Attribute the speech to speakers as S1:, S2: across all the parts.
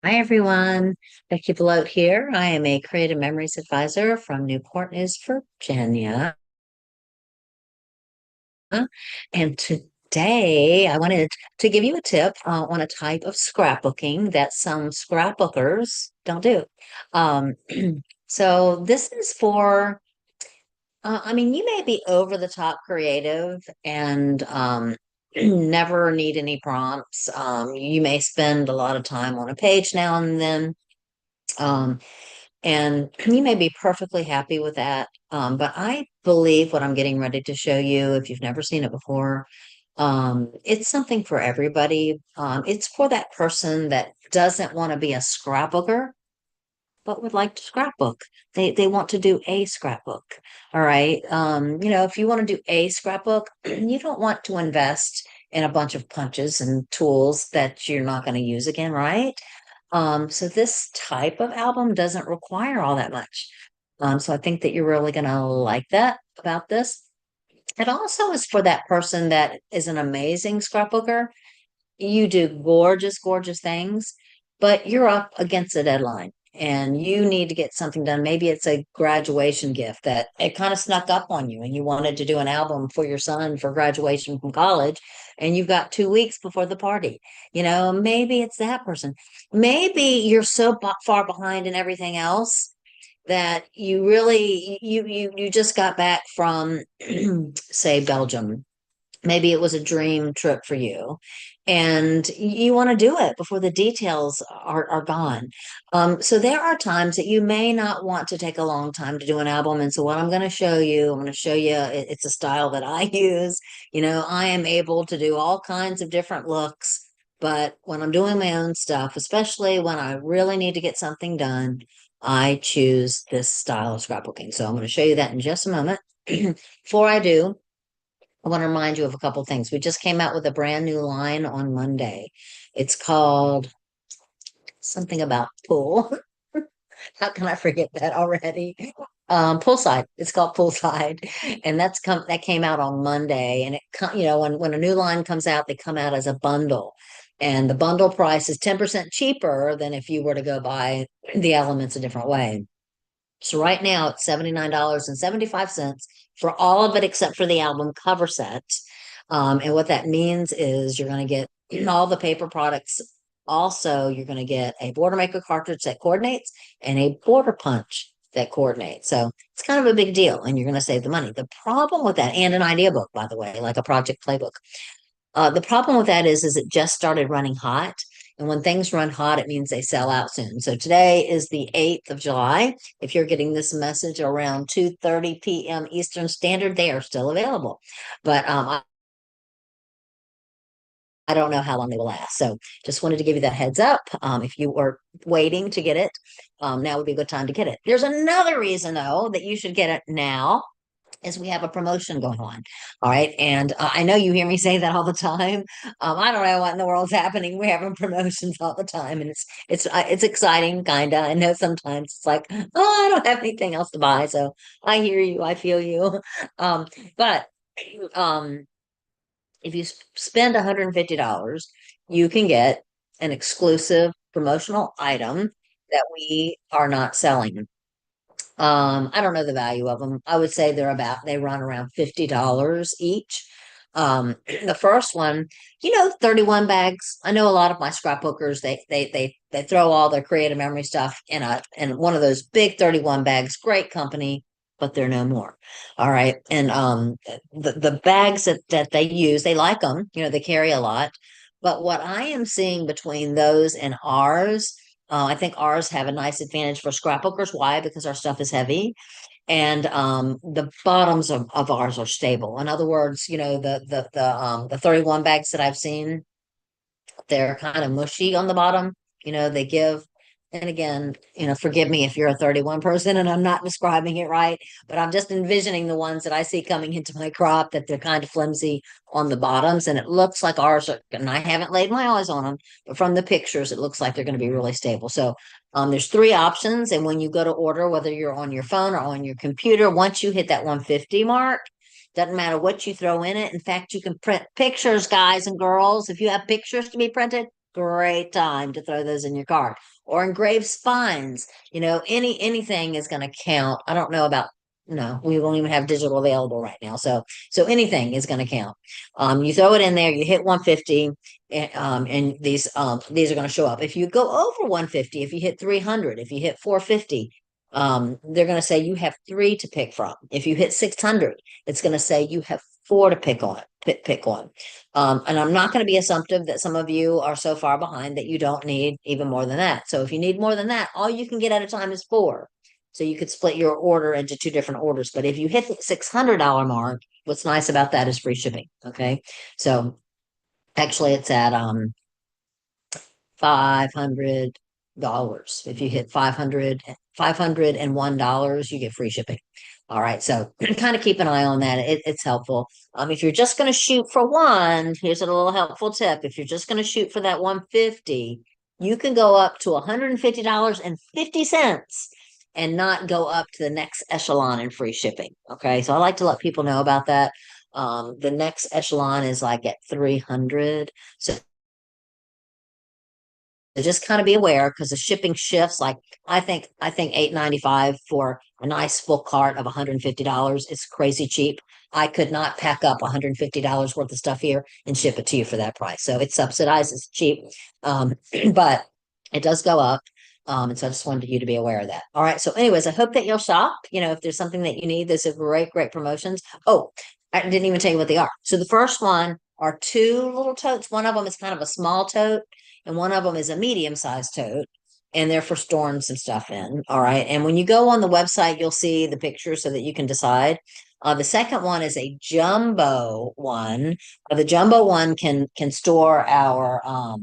S1: Hi everyone, Beckie Belote here. I am a creative memories advisor from Newport News, Virginia. And today I wanted to give you a tip on a type of scrapbooking that some scrapbookers don't do. Um, so this is for, you may be over the top creative and never need any prompts. You may spend a lot of time on a page now and then. Um, And you may be perfectly happy with that. But I believe what I'm getting ready to show you, if you've never seen it before, it's something for everybody. It's for that person that doesn't want to be a scrapbooker, but would like to scrapbook. They want to do a scrapbook. All right. If you want to do a scrapbook, you don't want to invest in a bunch of punches and tools that you're not going to use again, right? So this type of album doesn't require all that much. So I think that you're really going to like that about this. It also is for that person that is an amazing scrapbooker. You do gorgeous, gorgeous things, but you're up against a deadline and you need to get something done. Maybe it's a graduation gift that it kind of snuck up on you and you wanted to do an album for your son for graduation from college and you've got 2 weeks before the party. Maybe it's that person. Maybe you're so far behind in everything else that you really you just got back from say Belgium. Maybe it was a dream trip for you and you want to do it before the details are gone. So there are times that you may not want to take a long time to do an album. And so what I'm going to show you, it's a style that I use. I am able to do all kinds of different looks, but when I'm doing my own stuff, especially when I really need to get something done, I choose this style of scrapbooking. So I'm going to show you that in just a moment. Before I do, I want to remind you of a couple things. We just came out with a brand new line on Monday. It's called something about pool. How can I forget that already? Poolside. It's called Poolside, and that came out on Monday. And when a new line comes out, they come out as a bundle, and the bundle price is 10% cheaper than if you were to go buy the elements a different way. So right now it's $79.75 for all of it except for the album cover set. And what that means is you're going to get all the paper products. Also, you're going to get a border maker cartridge that coordinates and a border punch that coordinates. So it's kind of a big deal, and you're going to save the money. The problem with that, and an idea book, by the way, like a project playbook. The problem with that is it just started running hot. And when things run hot, it means they sell out soon. So today is the 8th of July. If you're getting this message around 2:30 p.m. Eastern Standard, they are still available. But I don't know how long they will last. So just wanted to give you that heads up. If you were waiting to get it, now would be a good time to get it. There's another reason, though, that you should get it now is we have a promotion going on. All right. And I know you hear me say that all the time. I don't know what in the world's happening. We're having promotions all the time, and it's exciting, kind of. I know sometimes it's like, oh, I don't have anything else to buy. So I hear you. I feel you. But um, if you spend $150, you can get an exclusive promotional item that we are not selling. I don't know the value of them. I would say they run around $50 each. The first one, 31 bags. I know a lot of my scrapbookers, they throw all their creative memory stuff in one of those big 31 bags, great company, but they're no more. All right. And the bags that they use, they like them, they carry a lot. But what I am seeing between those and ours, I think ours have a nice advantage for scrapbookers. Why? Because our stuff is heavy, and the bottoms of ours are stable. In other words, the 31 bags that I've seen, they're kind of mushy on the bottom. They give, and again, forgive me if you're a 31 person and I'm not describing it right, but I'm just envisioning the ones that I see coming into my crop that they're kind of flimsy on the bottoms. And it looks like ours are, and I haven't laid my eyes on them, but from the pictures, it looks like they're going to be really stable. So there's three options. And when you go to order, whether you're on your phone or on your computer, once you hit that 150 mark, doesn't matter what you throw in it. In fact, you can print pictures, guys and girls. If you have pictures to be printed, great time to throw those in your cart. Or engraved spines, anything is going to count. I don't know about, no, we won't even have digital available right now. So anything is going to count. You throw it in there, you hit 150, and these are going to show up. If you go over 150, if you hit 300, if you hit 450, they're going to say you have three to pick from. If you hit 600, it's going to say you have four to pick on. And I'm not going to be assumptive that some of you are so far behind that you don't need even more than that. So if you need more than that, all you can get at a time is four. So you could split your order into two different orders. But if you hit the $600 mark, what's nice about that is free shipping. Okay. So actually it's at $500. If you hit $501, you get free shipping. All right, so kind of keep an eye on that. It's helpful. If you're just going to shoot for one, here's a little helpful tip. If you're just going to shoot for that 150, you can go up to $150.50 and not go up to the next echelon in free shipping. Okay, so I like to let people know about that. The next echelon is like at 300. So just kind of be aware because the shipping shifts. Like I think $8.95 for a nice full cart of $150 is crazy cheap. I could not pack up $150 worth of stuff here and ship it to you for that price. So it's subsidized, it's cheap, but it does go up. And so I just wanted you to be aware of that. All right. So, anyways, I hope that you'll shop. If there's something that you need, there's a great promotions. Oh, I didn't even tell you what they are. So the first one are two little totes. One of them is kind of a small tote and one of them is a medium-sized tote, and they're for storing some stuff in. All right. And when you go on the website, you'll see the picture so that you can decide. The second one is a jumbo one. The jumbo one can store our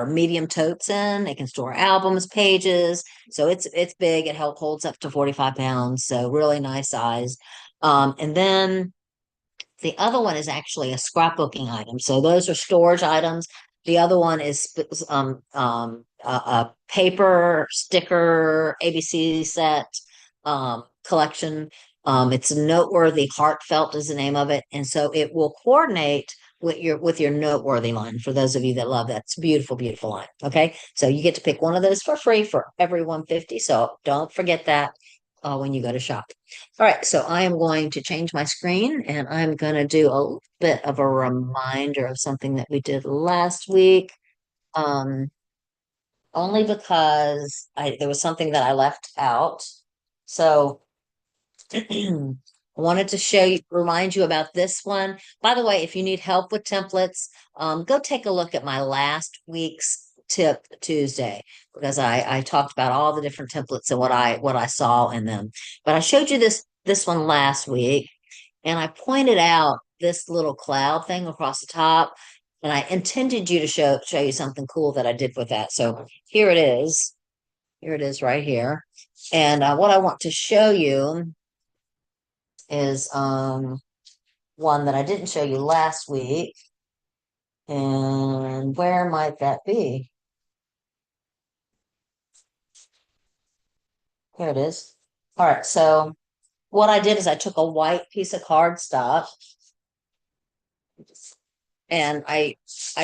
S1: medium totes in. It can store albums, pages. So it's big. It holds up to 45 pounds. So really nice size. And then the other one is actually a scrapbooking item. So those are storage items. The other one is a paper sticker ABC set collection. It's noteworthy, heartfelt is the name of it, and so it will coordinate with your noteworthy line. For those of you that love that, it's a beautiful line. Okay, so you get to pick one of those for free for every 150. So don't forget that when you go to shop. All right, so I am going to change my screen and I'm going to do a little bit of a reminder of something that we did last week. Um, Only because there was something that I left out. So I wanted to remind you about this one. By the way, if you need help with templates, go take a look at my last week's tip Tuesday, because I talked about all the different templates and what I saw in them. But I showed you this one last week, and I pointed out this little cloud thing across the top, and I intended you to show you something cool that I did with that. So here it is. Here it is right here. And what I want to show you is one that I didn't show you last week. And where might that be? Here it is. All right, so what I did is I took a white piece of cardstock and I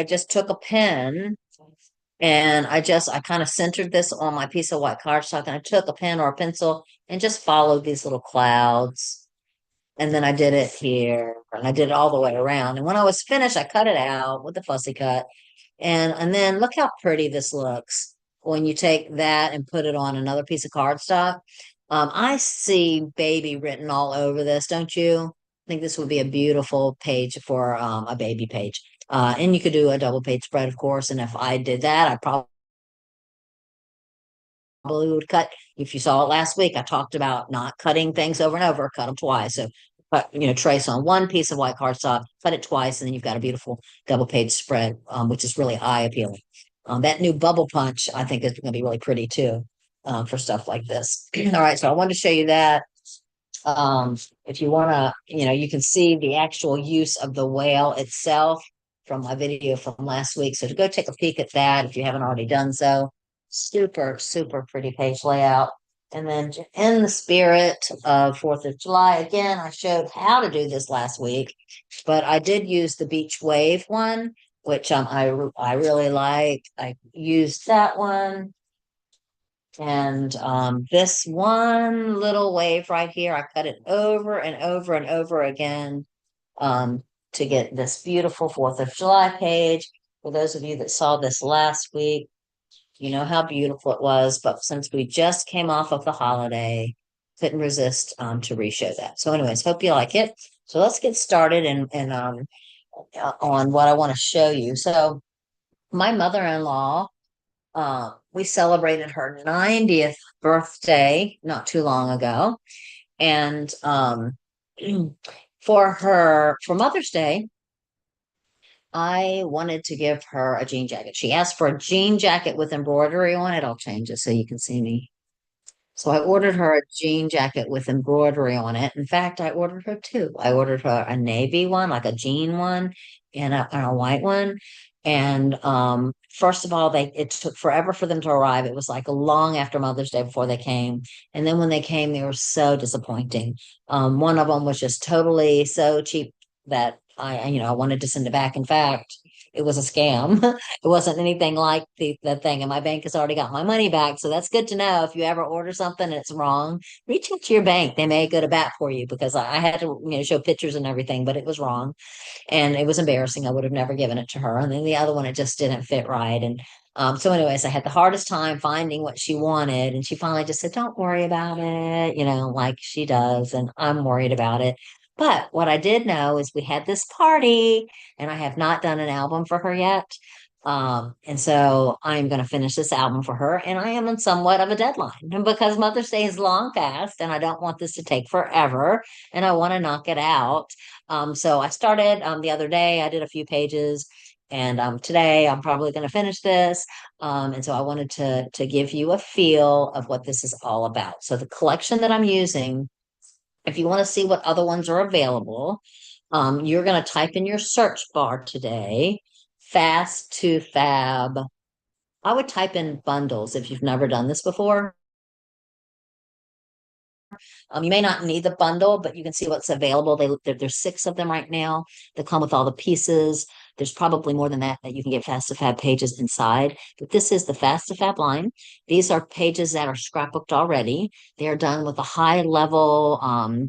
S1: just took a pen and I kind of centered this on my piece of white cardstock, and I took a pen or a pencil and just followed these little clouds. And then I did it here, and I did it all the way around. And when I was finished, I cut it out with the fussy cut. And then look how pretty this looks when you take that and put it on another piece of cardstock. I see baby written all over this, don't you? I think this would be a beautiful page for a baby page. And you could do a double page spread, of course. And if I did that, I probably would cut. If you saw it last week, I talked about not cutting things over and over, cut them twice. So, trace on one piece of white cardstock, cut it twice, and then you've got a beautiful double page spread, which is really eye appealing. That new bubble punch, I think, is going to be really pretty too, for stuff like this. All right, so I wanted to show you that. If you want to, you can see the actual use of the whale itself from my video from last week. So to go take a peek at that, if you haven't already done so. Super pretty page layout. And then in the spirit of 4th of July, again, I showed how to do this last week, but I did use the beach wave one. which I really like. I used that one. And this one little wave right here, I cut it over and over and over again um, to get this beautiful 4th of July page. For those of you that saw this last week, you know how beautiful it was. But since we just came off of the holiday, couldn't resist to reshow that. So, anyways, hope you like it. So let's get started and on what I want to show you. So, my mother-in-law we celebrated her 90th birthday not too long ago. And for Mother's Day, I wanted to give her a jean jacket. She asked for a jean jacket with embroidery on it. I'll change it so you can see me. So I ordered her a jean jacket with embroidery on it. In fact, I ordered her two. I ordered her a navy one, like a jean one, and a white one. And first of all, they it took forever for them to arrive. It was like long after Mother's Day before they came. And then when they came, they were so disappointing. One of them was just totally so cheap that I wanted to send it back. In fact, it was a scam. It wasn't anything like the thing, and my bank has already got my money back. So that's good to know. If you ever order something and it's wrong, reach out to your bank. They may go to bat for you because I had to, show pictures and everything, but it was wrong and it was embarrassing. I would have never given it to her. And then the other one, it just didn't fit right. And so, anyways, I had the hardest time finding what she wanted, and she finally just said, "Don't worry about it," like she does, and I'm worried about it. But what I did know is we had this party, and I have not done an album for her yet. And so I'm going to finish this album for her, and I am in somewhat of a deadline because Mother's Day is long past, and I don't want this to take forever, and I want to knock it out. So I started the other day. I did a few pages, and today I'm probably going to finish this. And so I wanted to give you a feel of what this is all about. So the collection that I'm using, if you want to see what other ones are available, you're going to type in your search bar today, fast to fab. I would type in bundles if you've never done this before. You may not need the bundle, but you can see what's available. There's 6 of them right now that come with all the pieces. There's probably more than that you can get Fast to Fab pages inside. But this is the Fast to Fab line. These are pages that are scrapbooked already. They are done with a high level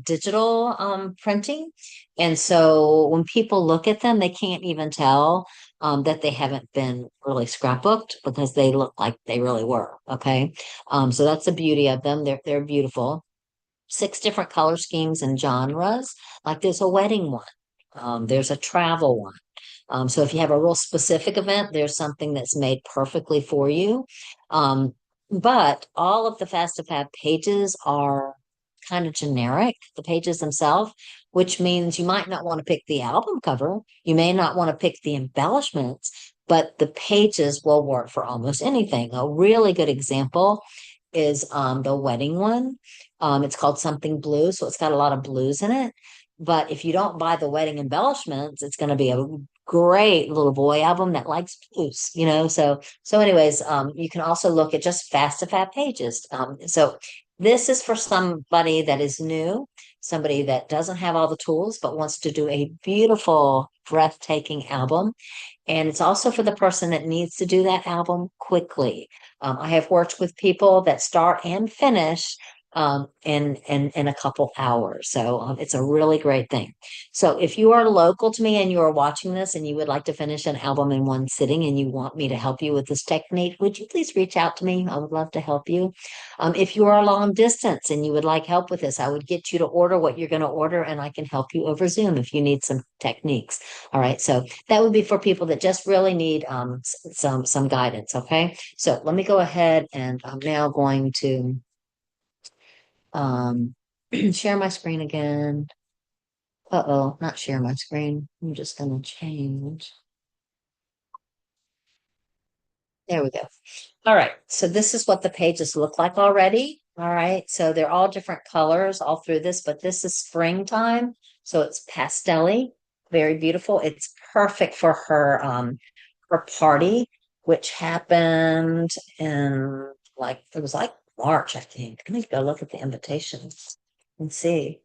S1: digital printing. And so when people look at them, they can't even tell that they haven't been really scrapbooked because they look like they really were. Okay. So that's the beauty of them. They're beautiful. 6 different color schemes and genres. Like there's a wedding one, there's a travel one. So if you have a real specific event, there's something that's made perfectly for you. Um, but all of the Fast to Fab pages are kind of generic, the pages themselves, which means you might not want to pick the album cover. You may not want to pick the embellishments, but the pages will work for almost anything. A really good example is the wedding one. It's called Something Blue, so it's got a lot of blues in it. But if you don't buy the wedding embellishments, it's going to be a great little boy album that likes blues. So anyways, you can also look at just Fast to Fab pages. So this is for somebody that is new, somebody that doesn't have all the tools but wants to do a beautiful, breathtaking album. And it's also for the person that needs to do that album quickly. I have worked with people that start and finish in a couple hours. So it's a really great thing. So if you are local to me and you are watching this and you would like to finish an album in one sitting and you want me to help you with this technique, would you please reach out to me? I would love to help you. If you are long distance and you would like help with this, I would get you to order what you're going to order and I can help you over Zoom if you need some techniques. All right. So that would be for people that just really need some guidance. Okay. So let me go ahead and I'm now going to um, share my screen again. Uh-oh, not share my screen. I'm just going to change. There we go. All right. So this is what the pages look like already. All right. So they're all different colors all through this, but this is springtime. So it's pastel very beautiful. It's perfect for her party, which happened in it was like March, I think. Let me go look at the invitations and see.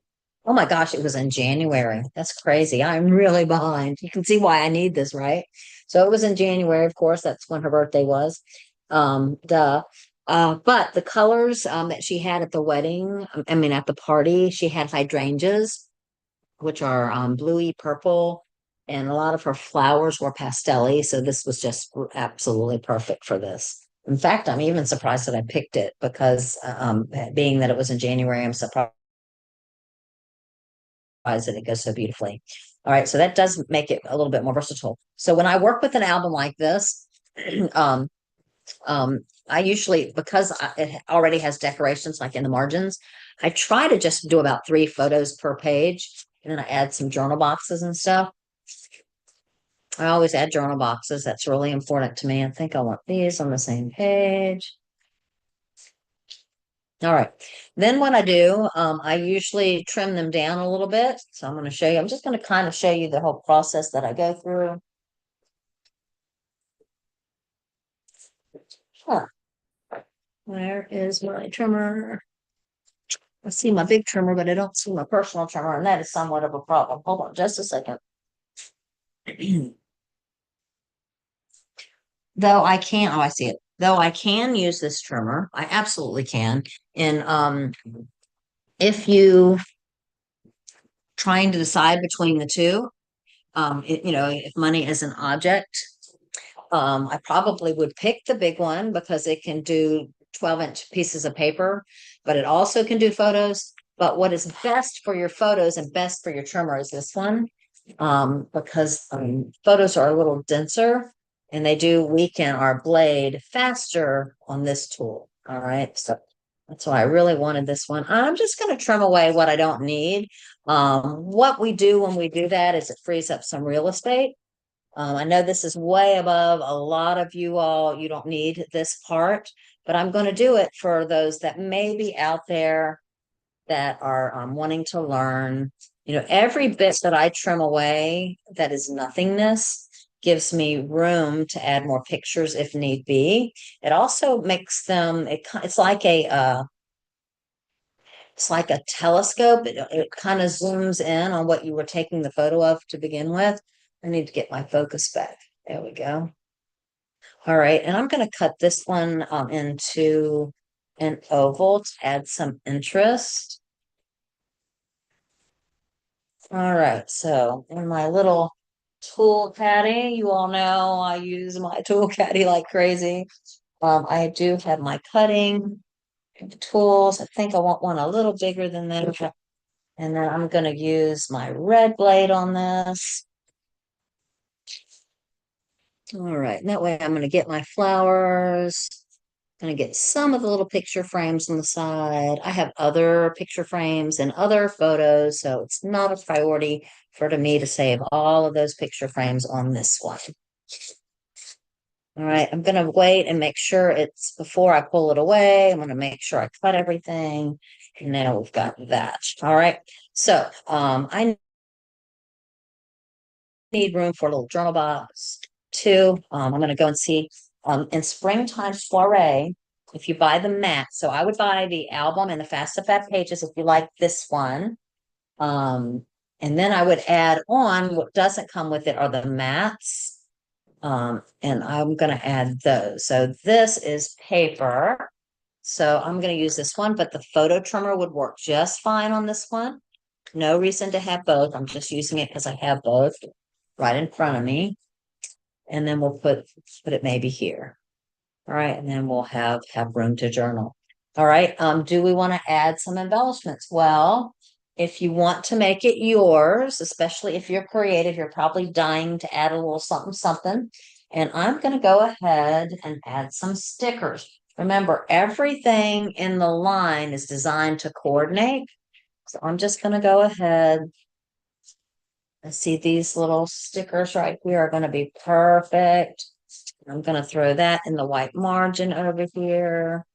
S1: Oh my gosh, it was in January. That's crazy. I'm really behind. You can see why I need this, right? So it was in January, of course. That's when her birthday was. Duh. But the colors that she had at the wedding, I mean at the party, she had hydrangeas, which are bluey purple, and a lot of her flowers were pastelly. So this was just absolutely perfect for this. In fact, I'm even surprised that I picked it because being that it was in January, I'm surprised that it goes so beautifully. All right, so that does make it a little bit more versatile. So when I work with an album like this, um, I usually, because it already has decorations like in the margins, I try to just do about 3 photos per page, and then I add some journal boxes and stuff. I always add journal boxes. That's really important to me. I think I want these on the same page. All right. Then what I do, I usually trim them down a little bit. So I'm going to show you. I'm just going to kind of show you the whole process that I go through. Huh. Where is my trimmer? I see my big trimmer, but I don't see my personal trimmer, and that is somewhat of a problem. Hold on just a second. Though I can, oh, I see it. Though I can use this trimmer, I absolutely can. And if you trying to decide between the two, if money is an object, I probably would pick the big one because it can do 12-inch pieces of paper, but it also can do photos. But what is best for your photos and best for your trimmer is this one, because photos are a little denser and they do weaken our blade faster on this tool. All right. So that's why I really wanted this one. I'm just going to trim away what I don't need. What we do when we do that is it frees up some real estate. I know this is way above a lot of you all. You don't need this part, but I'm going to do it for those that may be out there that are wanting to learn. Every bit that I trim away that is nothingness gives me room to add more pictures if need be. It also makes them, it's like a telescope. It kind of zooms in on what you were taking the photo of to begin with. I need to get my focus back. There we go. All right, and I'm going to cut this one into an oval to add some interest. All right, so in my little tool caddy, you all know I use my tool caddy like crazy. I do have my cutting tools. I think I want one a little bigger than that. And then I'm going to use my red blade on this. All right, and that way I'm going to get my flowers. Going to get some of the little picture frames on the side. I have other picture frames and other photos, so it's not a priority for me to save all of those picture frames on this one. All right, I'm going to wait and make sure it's before I pull it away. I'm going to make sure I cut everything. And now we've got that. All right, so I need room for a little journal box too. I'm going to go and see in Springtime Soiree, if you buy the mat. So I would buy the album and the Fast to Fat pages if you like this one. Um, and then I would add on what doesn't come with it are the mats. And I'm going to add those. So this is paper. So I'm going to use this one, but the photo trimmer would work just fine on this one. No reason to have both. I'm just using it because I have both right in front of me. And then we'll put it maybe here. All right, and then we'll have room to journal. All right. Do we want to add some embellishments? Well, if you want to make it yours, especially if you're creative, you're probably dying to add a little something, something. And I'm going to go ahead and add some stickers. Remember, everything in the line is designed to coordinate. So I'm just going to go ahead. I see these little stickers right here are going to be perfect. I'm going to throw that in the white margin over here.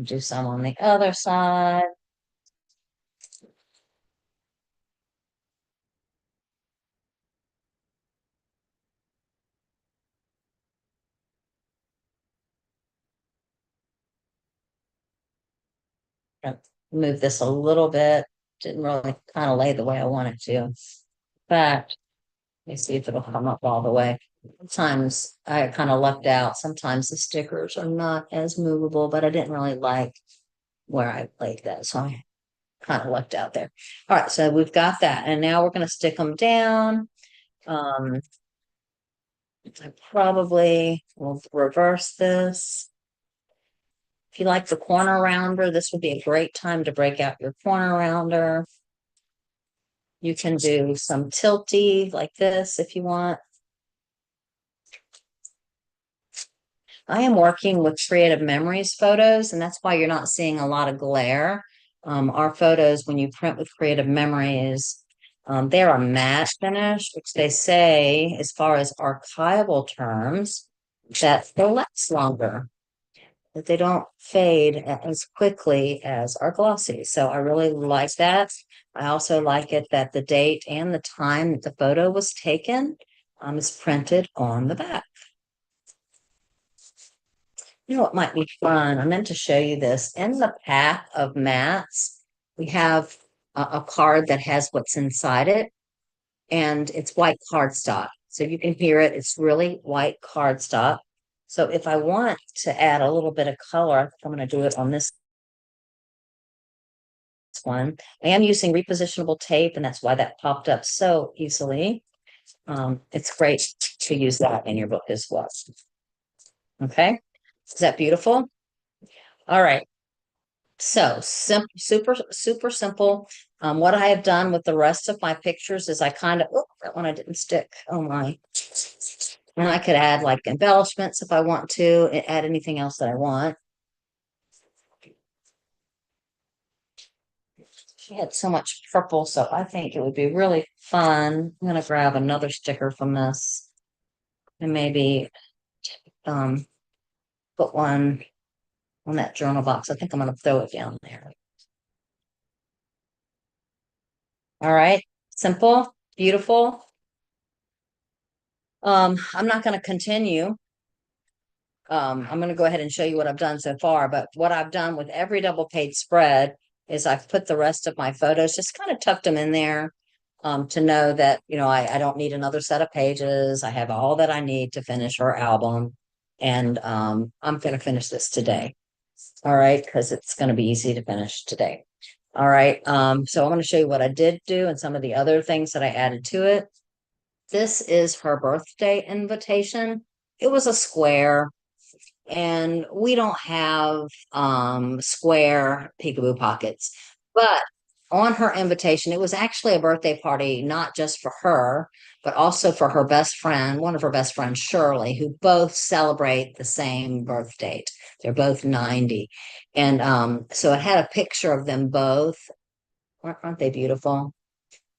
S1: Do some on the other side. Gonna move this a little bit. Didn't really kind of lay the way I wanted to. But let me see if it'll come up all the way. Sometimes I kind of left out. Sometimes the stickers are not as movable, but I didn't really like where I laid that. So I kind of left out there. All right, so we've got that. And now we're going to stick them down. Um, I probably will reverse this. If you like the corner rounder, this would be a great time to break out your corner rounder. You can do some tilty like this if you want. I am working with Creative Memories photos, and that's why you're not seeing a lot of glare. Our photos, when you print with Creative Memories, they're a matte finish, which they say, as far as archival terms, that they'll last longer, that they don't fade as quickly as our glossy. So I really like that. I also like it that the date and the time that the photo was taken is printed on the back. You know what might be fun? I meant to show you this. In the pack of mats, we have a card that has what's inside it, and it's white cardstock. So you can hear it. It's really white cardstock. So if I want to add a little bit of color, I think I'm going to do it on this one. I am using repositionable tape, and that's why that popped up so easily. It's great to use that in your book as well. Okay, is that beautiful? All right. So super simple. What I have done with the rest of my pictures is I kind of, oh, that one I didn't stick. Oh my. And I could add like embellishments if I want to, add anything else that I want. She had so much purple, so I think it would be really fun. I'm gonna grab another sticker from this and maybe um put one on that journal box. I think I'm gonna throw it down there. All right, simple, beautiful. I'm not gonna continue. I'm going to go ahead and show you what I've done so far, but what I've done with every double page spread is I've put the rest of my photos, just kind of tucked them in there to know that, you know, I don't need another set of pages. I have all that I need to finish our album. And I'm going to finish this today. All right, because it's going to be easy to finish today. All right, so I'm going to show you what I did do and some of the other things that I added to it. This is her birthday invitation. It was a square, and we don't have square peekaboo pockets, but on her invitation, it was actually a birthday party, not just for her, but also for her best friend, one of her best friends, Shirley, who both celebrate the same birth date. They're both 90. And so it had a picture of them both. Aren't they beautiful?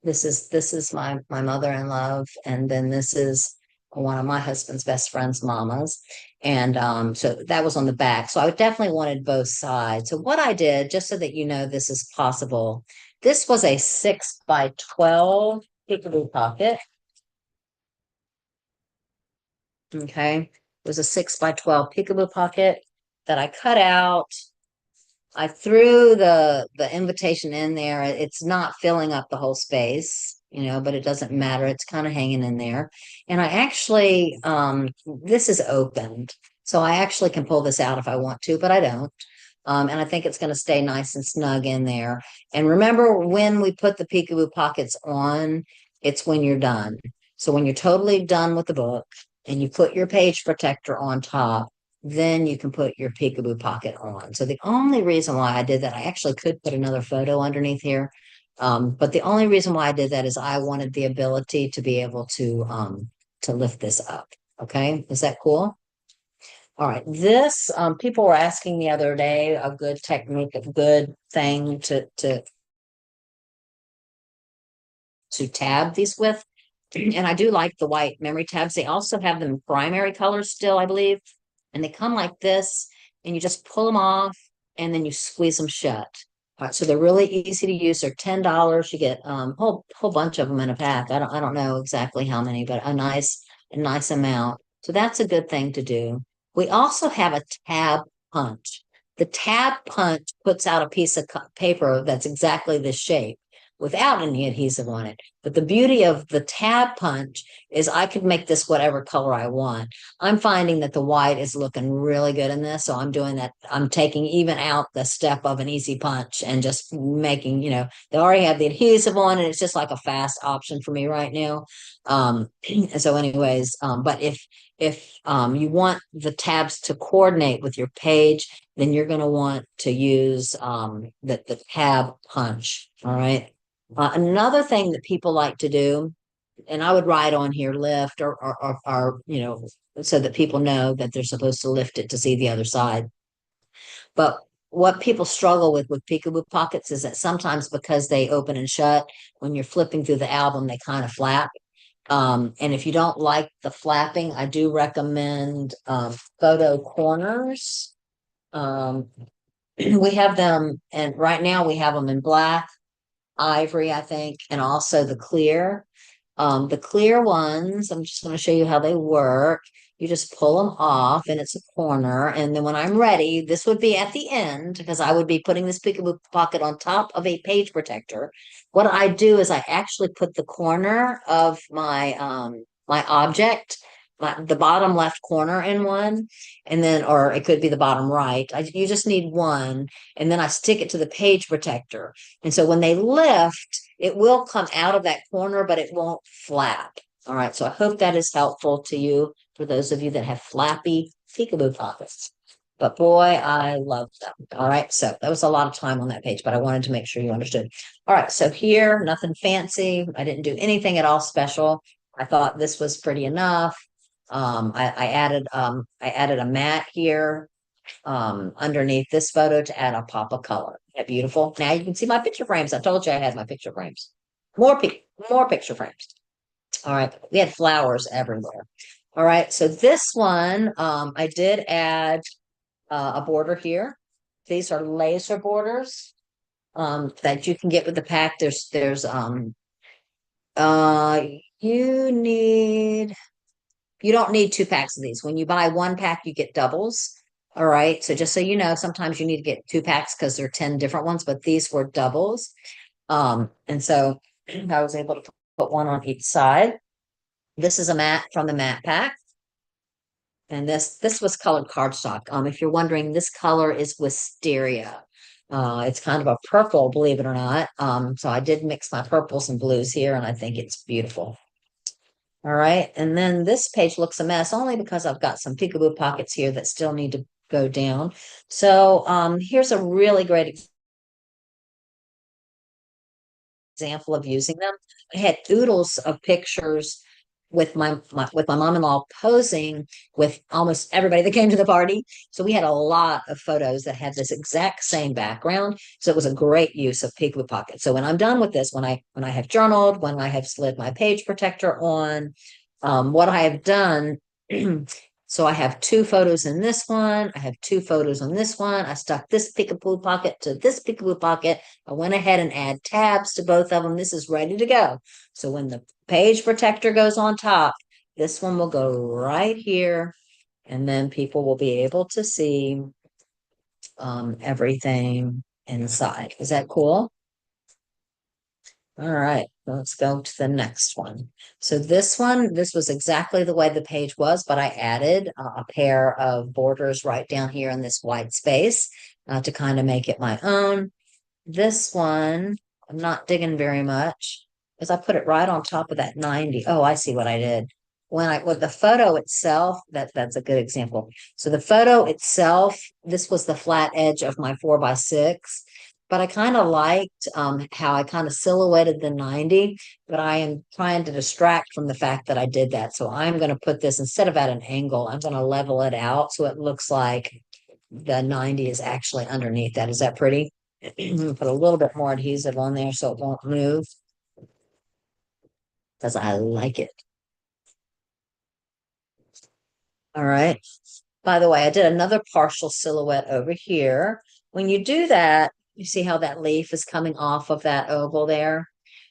S1: This is my mother-in-law, and then this is one of my husband's best friend's mamas. And so that was on the back. So I definitely wanted both sides. So what I did, just so that you know this is possible, this was a 6 by 12 peekaboo pocket. Okay. It was a 6 by 12 peekaboo pocket that I cut out. I threw the invitation in there. It's not filling up the whole space, you know, but it doesn't matter. It's kind of hanging in there. And I actually this is opened. So I actually can pull this out if I want to, but I don't. And I think it's going to stay nice and snug in there. And remember, when we put the peekaboo pockets on, it's when you're done. So when you're totally done with the book and you put your page protector on top, then you can put your peekaboo pocket on. So the only reason why I did that, I actually could put another photo underneath here. But the only reason why I did that is I wanted the ability to be able to lift this up. Okay, is that cool? All right, this people were asking the other day a good technique, a good thing to tab these with. And I do like the white memory tabs. They also have them primary colors still, I believe. And they come like this, and you just pull them off and then you squeeze them shut. All right, so they're really easy to use. They're $10. You get whole bunch of them in a pack. I don't know exactly how many, but a nice amount. So that's a good thing to do. We also have a tab punch. The tab punch puts out a piece of paper that's exactly this shape without any adhesive on it. But the beauty of the tab punch is I could make this whatever color I want. I'm finding that the white is looking really good in this. So I'm doing that. I'm taking even out the step of an easy punch and just making, they already have the adhesive on it. It's just like a fast option for me right now. So anyways, but if you want the tabs to coordinate with your page, then you're going to want to use the tab punch. All right. Another thing that people like to do, and I would write on here lift or so that people know that they're supposed to lift it to see the other side. But what people struggle with peekaboo pockets is that sometimes because they open and shut, when you're flipping through the album, they kind of flap. And if you don't like the flapping, I do recommend photo corners. Um, we have them, and right now we have them in black, ivory, I think, and also the clear. The clear ones, I'm just going to show you how they work. You just pull them off and it's a corner. And then when I'm ready, this would be at the end because I would be putting this peekaboo pocket on top of a page protector. What I do is I actually put the corner of my object, the bottom left corner in one, and then, or it could be the bottom right. You just need one, and then I stick it to the page protector. And so when they lift, it will come out of that corner, but it won't flap. All right. So I hope that is helpful to you for those of you that have flappy peekaboo pockets. But boy, I love them. All right. So that was a lot of time on that page, but I wanted to make sure you understood. All right. So here, nothing fancy. I didn't do anything at all special. I thought this was pretty enough. I added a mat here underneath this photo to add a pop of color. Isn't that beautiful? Now you can see my picture frames. I told you I had my picture frames. More picture frames. All right. We had flowers everywhere. All right. So this one, I did add a border here. These are laser borders that you can get with the pack. There's uh you need you don't need two packs of these. When you buy one pack, you get doubles. All right. So just so you know, sometimes you need to get two packs because there are 10 different ones, but these were doubles. And so I was able to put one on each side. This is a mat from the mat pack. And this was colored cardstock. If you're wondering, this color is wisteria. It's kind of a purple, believe it or not. So I did mix my purples and blues here, and I think it's beautiful. All right. And then this page looks a mess only because I've got some peekaboo pockets here that still need to go down. So here's a really great example of using them. I had oodles of pictures with my mom-in-law posing with almost everybody that came to the party. So we had a lot of photos that had this exact same background. So it was a great use of peekaboo pocket. So when I'm done with this, when I have journaled, when I have slid my page protector on, what I have done, so I have two photos in this one. I have two photos on this one. I stuck this peekaboo pocket to this peekaboo pocket. I went ahead and add tabs to both of them. This is ready to go. So when the page protector goes on top, this one will go right here. And then people will be able to see everything inside. Is that cool? All right, let's go to the next one. So this was exactly the way the page was, but I added a pair of borders right down here in this white space to kind of make it my own. This one, I'm not digging very much because I put it right on top of that 90. Oh, I see what I did. With the photo itself, that's a good example. So the photo itself, this was the flat edge of my 4x6. But I kind of liked how I kind of silhouetted the 90, but I am trying to distract from the fact that I did that. So I'm going to put this, instead of at an angle, I'm going to level it out so it looks like the 90 is actually underneath that. Is that pretty? Put a little bit more adhesive on there so it won't move because I like it. All right. By the way, I did another partial silhouette over here. When you do that, you see how that leaf is coming off of that oval there?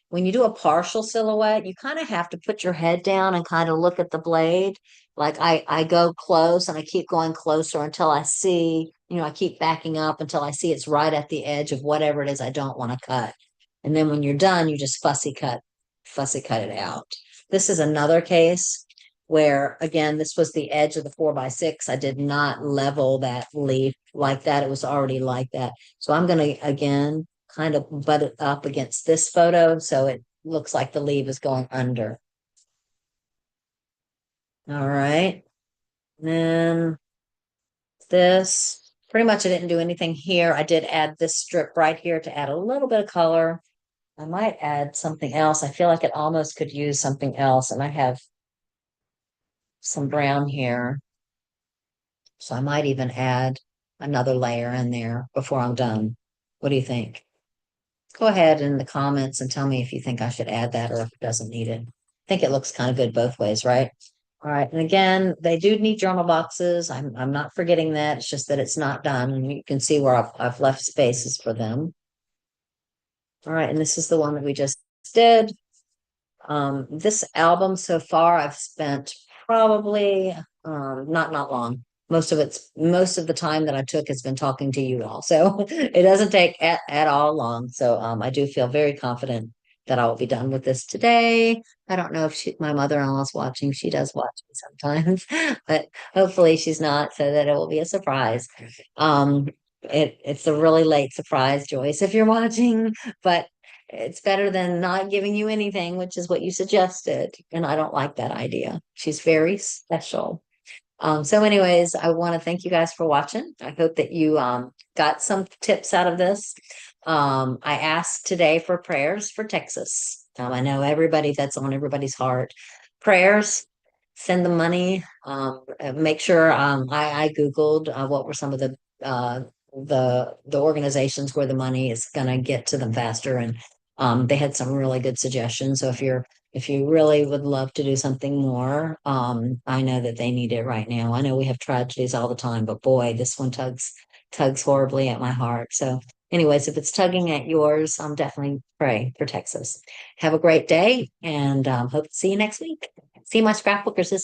S1: When you do a partial silhouette, you kind of have to put your head down and kind of look at the blade. Like I go close and I keep going closer until I see I keep backing up until I see it's right at the edge of whatever it is I don't want to cut. And then when you're done, you just fussy cut it out. This is another case where, again, this was the edge of the 4x6. I did not level that leaf like that. It was already like that. So I'm going to, again, kind of butt it up against this photo so it looks like the leaf is going under. All right. Then this, pretty much I didn't do anything here. I did add this strip right here to add a little bit of color. I might add something else. I feel like it almost could use something else. And I have some brown here. So I might even add another layer in there before I'm done. What do you think? Go ahead in the comments and tell me if you think I should add that or if it doesn't need it. I think it looks kind of good both ways, right? All right. And again, they do need journal boxes. I'm not forgetting that. It's just that it's not done. And you can see where I've left spaces for them. All right. And this is the one that we just did. This album so far, I've spent probably not long. Most of the time that I took has been talking to you all. So it doesn't take at all long. So I do feel very confident that I will be done with this today. I don't know if my mother-in-law's watching. She does watch me sometimes, but hopefully she's not, so that it will be a surprise. Um, it's a really late surprise, Joyce, if you're watching, but it's better than not giving you anything, which is what you suggested. And I don't like that idea. She's very special. So anyways, I want to thank you guys for watching. I hope that you got some tips out of this. I asked today for prayers for Texas. I know that's on everybody's heart. Prayers, send the money. Make sure I Googled what were some of the organizations where the money is going to get to them faster, and they had some really good suggestions. So if you really would love to do something more, I know that they need it right now. I know we have tragedies all the time, but boy, this one tugs horribly at my heart. So anyways, if it's tugging at yours, definitely pray for Texas. Have a great day, and hope to see you next week. See my scrapbookers this